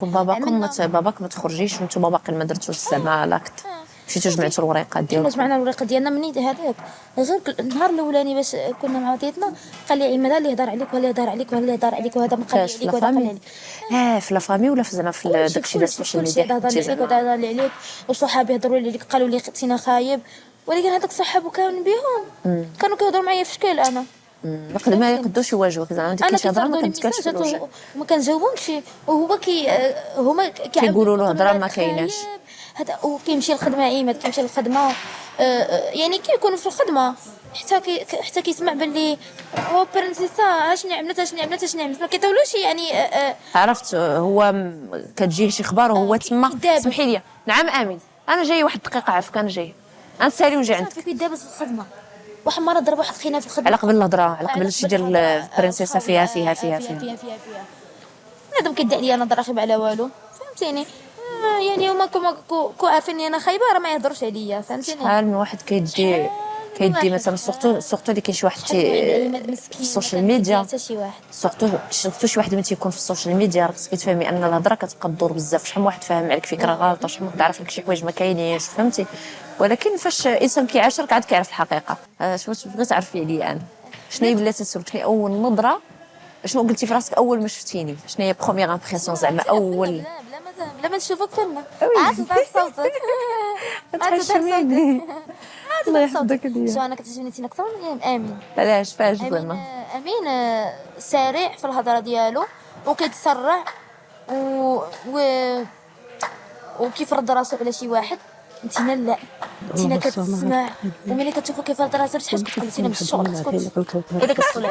باباك ما تخرجيش وانتم باقي ما درتوش زعما لاكت مشيتو جمعتوا الوريقات كنا ديالكم. جمعنا الورقه ديالنا منين هذاك غير النهار الاولاني باش كنا مع بعضياتنا قال لي عماد اللي يهضر عليك ولا يهضر عليك ولا يهضر عليك وهذا ما قال فاش في عليك وهذا قال لافامي عليك في لافامي ولا في زعما في داكشي ديال السوشيال ميديا هضر عليك وهضر عليك وصحابي هضروا لي قالوا لي تينا خايب ولكن هذاك صحابو كان بهم كانوا كيهضروا معايا في شكل انا ما يقدوش يواجهوك زعما انت كنتي هضره ما كتبكاش في الوجه وما كنجاوبهمش وهو هما كيقولوا له هضره ما كايناش هذا وكيمشي للخدمه عماد كيمشي للخدمه يعني كيكونوا في الخدمه حتى كيسمع باللي هو برنسيسا اشني عملت ما كيطولوش يعني عرفت هو كتجيه شي خبر وهو تما سمحي لي نعم امين انا جاي واحد الدقيقه عافاك انا جاي غنسالي ونجي عندك صافي كيدابز في الخدمه واحد المره ضرب واحد خينا في الخدمه على قبل الهضره على قبل شي ديال البرنسيسه فيها هذا كيدعي عليا انا ضراخيب على والو فهمتيني يعني هما كو عارفيني انا خايبه راه ما يهضروش عليا فهمتيني شحال من واحد كيدي مثلا سورتو اللي كاين شي واحد في السوشيال ميديا سورتو شي واحد ملي تيكون في السوشيال ميديا راه خصك تفهمي ان الهضره كتبقى تدور بزاف شحال من واحد فاهم عليك فكره غلطه شحال من واحد عارف لك شي حوايج ما كاينينش فهمتي ولكن فاش انسان كيعاشرك عاد كيعرف الحقيقه شنو تبغي تعرفي عليا انا شنو هي بلاتي سولتني اول نظره شنو قلتي في راسك اول ما شفتيني شنو هي بروميير امبريسيون زعما اول بلا ما نشوفك فينا عاد صوتك تحشميني الله يحفظك ليا شو انا كتعجبني تينا اكثر من امين علاش فاش زعما امين سريع في الهضره ديالو وكيتسرع وكيف رد راسو على شي واحد انتينا لا انتينا كتسمع وملي كتشوفو كيف رد راسو شحال كتقول انتينا من الشغل اسكت اذا كتقول